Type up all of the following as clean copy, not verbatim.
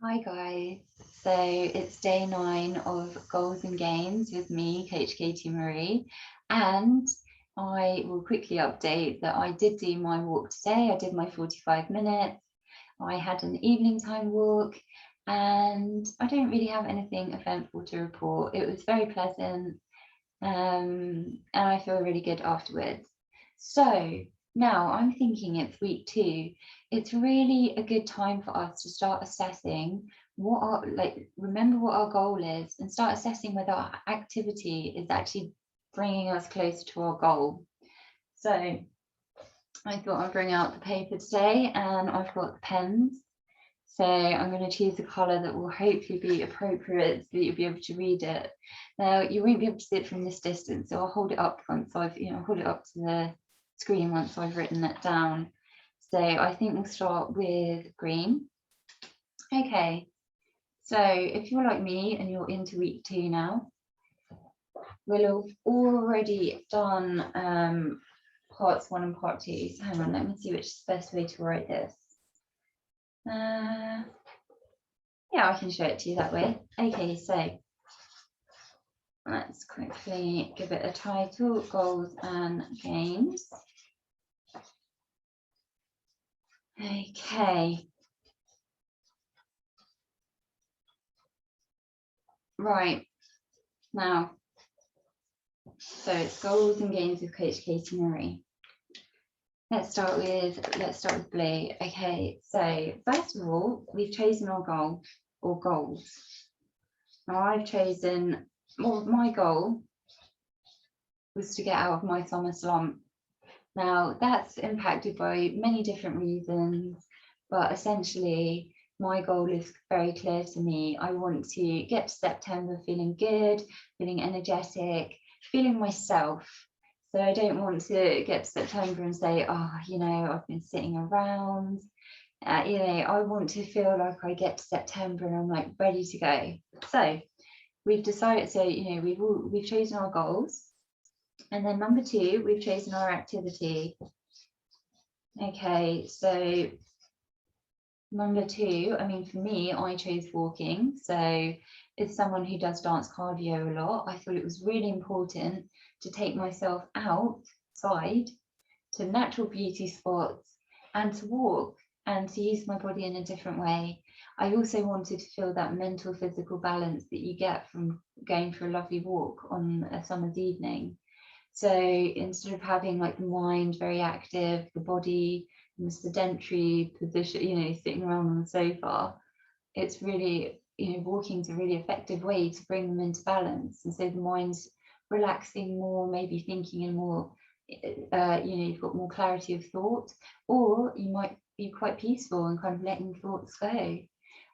Hi guys, so it's day 9 of Goals and Gains with me, Coach Katie-Marie, and I will quickly update that I did do my walk today. I did my 45 minutes. I had an evening time walk and I don't really have anything eventful to report. It was very pleasant and I feel really good afterwards. So now I'm thinking it's week 2. It's really a good time for us to start assessing what our, remember what our goal is and start assessing whether our activity is actually bringing us closer to our goal. So I thought I'd bring out the paper today and I've got the pens. So I'm going to choose a colour that will hopefully be appropriate so that you'll be able to read it. Now you won't be able to see it from this distance, so I'll hold it up once I've, hold it up to the screen once I've written it down. So I think we'll start with green. Okay, so if you're like me and you're into week 2 now, we'll have already done parts 1 and part 2. So hang on, let me see which is the best way to write this. Yeah, I can show it to you that way. Okay, so let's quickly give it a title, Goals and Gains. Okay. Right, now, so it's Goals and Gains with Coach Katie-Marie. Let's start with blue. Okay, so first of all, we've chosen our goal or goals. Now I've chosen, well, my goal was to get out of my summer slump. Now that's impacted by many different reasons, but essentially my goal is very clear to me. I want to get to September feeling good, feeling energetic, feeling myself. So I don't want to get to September and say, oh, I've been sitting around. I want to feel like I get to September and I'm like ready to go. So we've decided, so, we've chosen our goals. And then number 2, we've chosen our activity. Okay, so number 2, I mean, for me, I chose walking. So as someone who does dance cardio a lot, I thought it was really important to take myself outside to natural beauty spots and to walk and to use my body in a different way. I also wanted to feel that mental, physical balance that you get from going for a lovely walk on a summer's evening. So instead of having like the mind very active, the body in the sedentary position, sitting around on the sofa, it's really, walking is a really effective way to bring them into balance. And so the mind's relaxing more, maybe thinking in more, you've got more clarity of thought, or you might be quite peaceful and kind of letting thoughts go.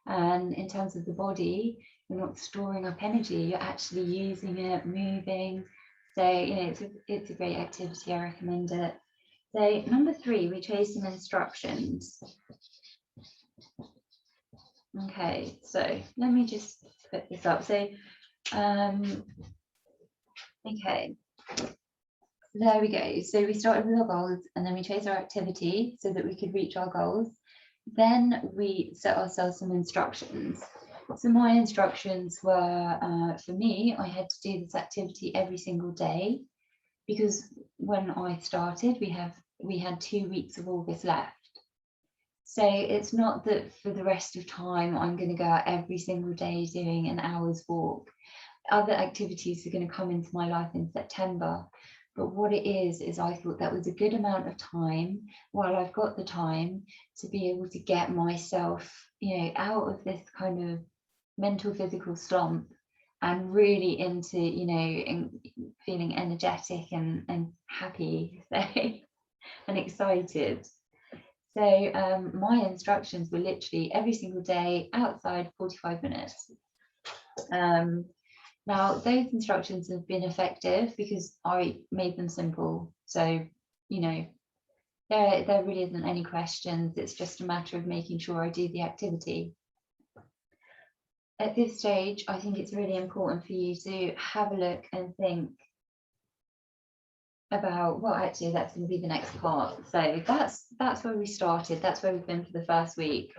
And in terms of the body, you're not storing up energy, you're actually using it, moving. So, it's a great activity, I recommend it. So number 3, we chose some instructions. Okay, so let me just put this up. So, okay, there we go. So we started with our goals and then we chose our activity so that we could reach our goals. Then we set ourselves some instructions. So my instructions were, for me, I had to do this activity every single day because when I started, we had 2 weeks of August left. So it's not that for the rest of time, I'm going to go out every single day doing an hour's walk. Other activities are going to come into my life in September. But what it is I thought that was a good amount of time while I've got the time to be able to get myself, out of this kind of mental, physical slump and really into, feeling energetic and happy, and excited. So my instructions were literally every single day outside 45 minutes. Now those instructions have been effective because I made them simple. So, there really isn't any questions. It's just a matter of making sure I do the activity. At this stage, I think it's really important for you to have a look and think about, well, actually that's going to be the next part. So that's where we started. That's where we've been for the first week.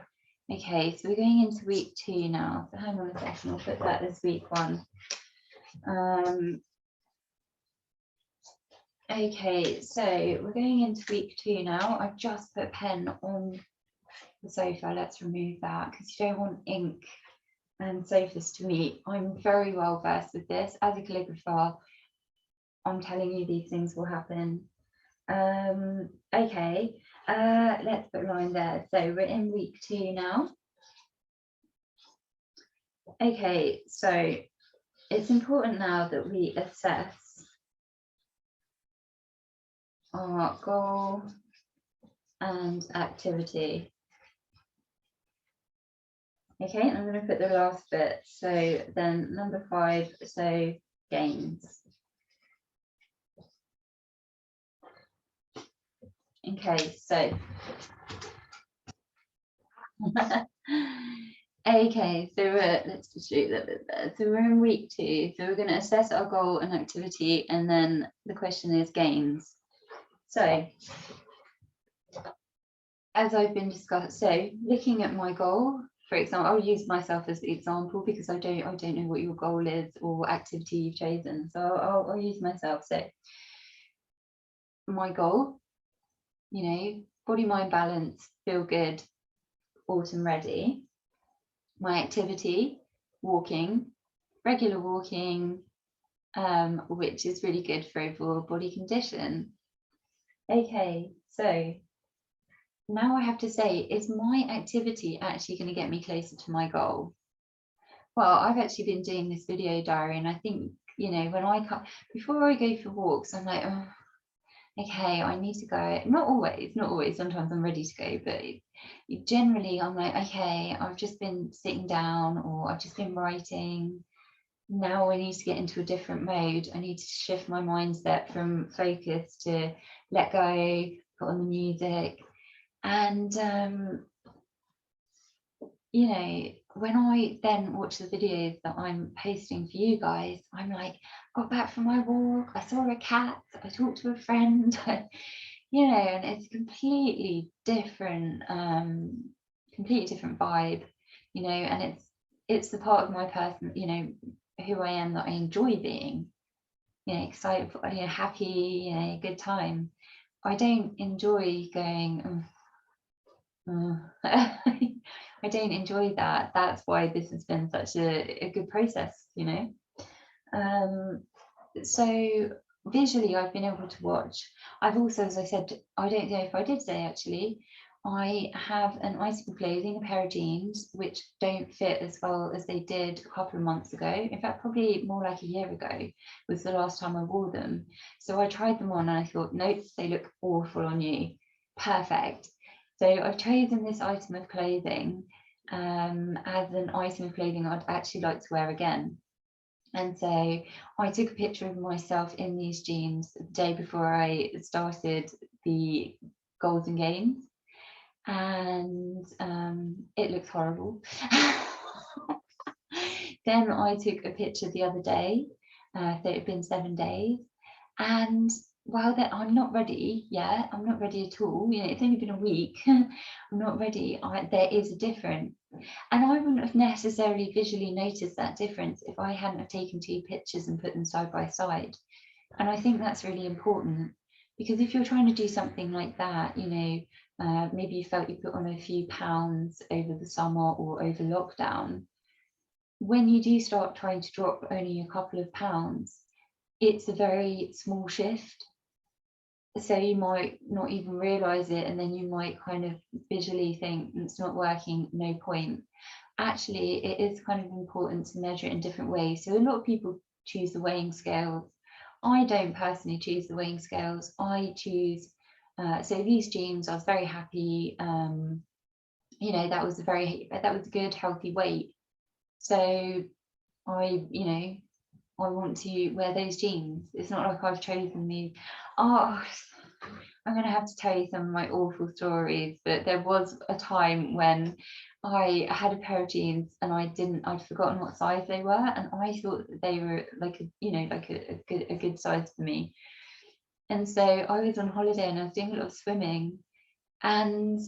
Okay, so we're going into week 2 now. So hang on a second, I'll put that as week 1. Okay, so we're going into week 2 now. I've just put a pen on the sofa. Let's remove that because you don't want ink and sofas to meet. I'm very well versed with this. As a calligrapher, I'm telling you these things will happen. Okay, let's put a line there. So we're in week 2 now. Okay, so it's important now that we assess our goal and activity. Okay, I'm going to put the last bit. So then number 5, so gains. Okay, so okay, so let's just shoot that bit there. So we're in week 2. So we're going to assess our goal and activity, and then the question is gains. So as I've been discussed, so looking at my goal, for example, I'll use myself as the example because I don't know what your goal is or activity you've chosen. So I'll use myself. So my goal, you know, body, mind balance, feel good, autumn ready. My activity, walking, regular walking, which is really good for overall body condition. Okay, so now I have to say, is my activity actually going to get me closer to my goal? Well, I've actually been doing this video diary, and I think, you know, when I come, before I go for walks, I'm like, oh, okay, I need to go. Not always, sometimes I'm ready to go, but generally I'm like, okay, I've just been sitting down or I've just been writing. Now I need to get into a different mode. I need to shift my mindset from focus to let go, put on the music. And, you know, when I then watch the videos that I'm posting for you guys, I'm like, got back from my walk, I saw a cat, I talked to a friend, you know, and it's completely different vibe, you know, and it's the part of my person, you know, who I am that I enjoy being, you know, excited, you know, happy, you know, good time. I don't enjoy going, I don't enjoy that. That's why this has been such a good process, you know. So visually I've been able to watch. I've also, as I said, I don't know if I did say actually, I have an item of clothing, a pair of jeans, which don't fit as well as they did a couple of months ago. In fact, probably more like a year ago was the last time I wore them. So I tried them on and I thought, nope, they look awful on you. Perfect. So I've chosen this item of clothing as an item of clothing I'd actually like to wear again. And so I took a picture of myself in these jeans the day before I started the Golden Games, and it looks horrible. Then I took a picture the other day, so it had been 7 days, and while that I'm not ready yet, I'm not ready at all, you know, it's only been a week, I'm not ready, there is a difference. And I wouldn't have necessarily visually noticed that difference if I hadn't have taken 2 pictures and put them side by side. And I think that's really important, because if you're trying to do something like that, you know, maybe you felt you put on a few pounds over the summer or over lockdown, when you do start trying to drop only a couple of pounds, it's a very small shift. So you might not even realize it, and then you might kind of visually think it's not working, no point. Actually, it is kind of important to measure it in different ways. So a lot of people choose the weighing scales. I don't personally choose the weighing scales. I choose, so these jeans, I was very happy. You know, that was a good, healthy weight. So you know, I want to wear those jeans. It's not like I've chosen these. Oh, I'm going to have to tell you some of my awful stories, but there was a time when I had a pair of jeans and I'd forgotten what size they were, and I thought that they were like a good size for me. And so I was on holiday and I was doing a lot of swimming, And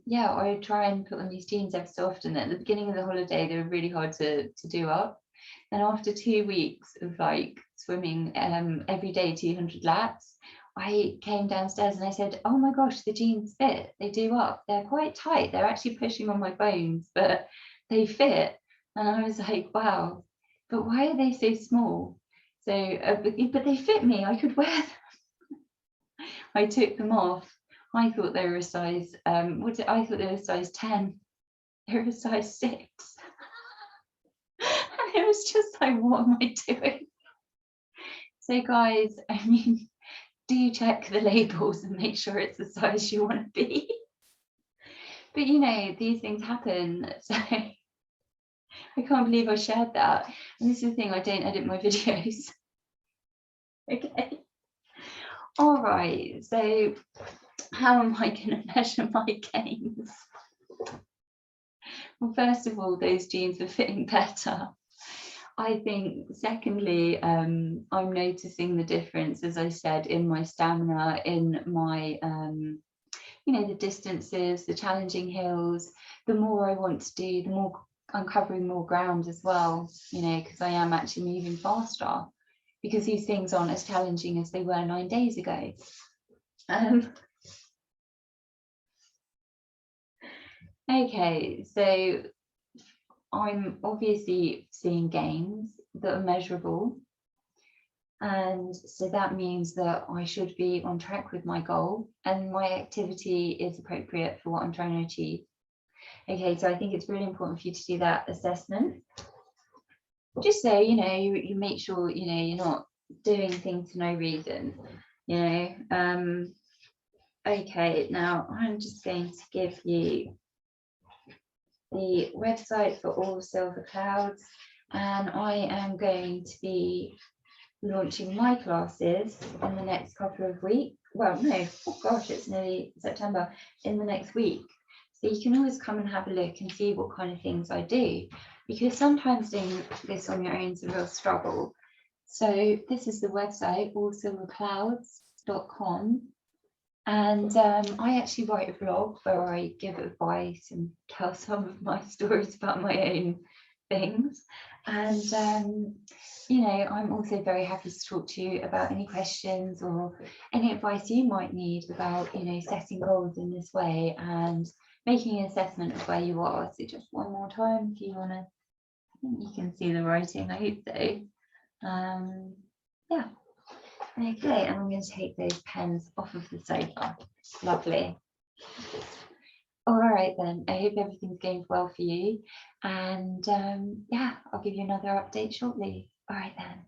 yeah, I would try and put on these jeans every so often. At the beginning of the holiday, they were really hard to do up. And after 2 weeks of like swimming every day 200 laps, I came downstairs and I said, oh my gosh, the jeans fit, they do up, they're quite tight, they're actually pushing on my bones, but they fit. And I was like, wow, but why are they so small? So but they fit me, I could wear them. I took them off. I thought they were a size I thought they were a size 10. They were a size 6. And it was just like, what am I doing? So guys, I mean, do check the labels and make sure it's the size you want to be. But you know, these things happen. So I can't believe I shared that. And this is the thing, I don't edit my videos. Okay. All right, so how am I going to measure my gains? Well, first of all, those jeans were fitting better. I think secondly, I'm noticing the difference, as I said, in my stamina, in my, you know, the distances, the challenging hills. The more I want to do, the more I'm covering more ground as well, you know, because I am actually moving faster, because these things aren't as challenging as they were 9 days ago. Okay, so I'm obviously seeing gains that are measurable. And so that means that I should be on track with my goal and my activity is appropriate for what I'm trying to achieve. Okay, so I think it's really important for you to do that assessment. Just so, you know, you make sure, you know, you're not doing things for no reason, you know. Okay, now I'm just going to give you the website for All Silver Clouds, and I am going to be launching my classes in the next couple of weeks. Well, no, oh gosh, it's nearly September, in the next week. So you can always come and have a look and see what kind of things I do, because sometimes doing this on your own is a real struggle. So this is the website, allsilverclouds.com. And I actually write a blog where I give advice and tell some of my stories about my own things. And, you know, I'm also very happy to talk to you about any questions or any advice you might need about, you know, setting goals in this way and making an assessment of where you are. So just one more time, if you want to, I think you can see the writing, I hope so. Yeah. Okay, and I'm going to take those pens off of the sofa. Lovely. All right then, I hope everything's going well for you. And yeah, I'll give you another update shortly. All right then.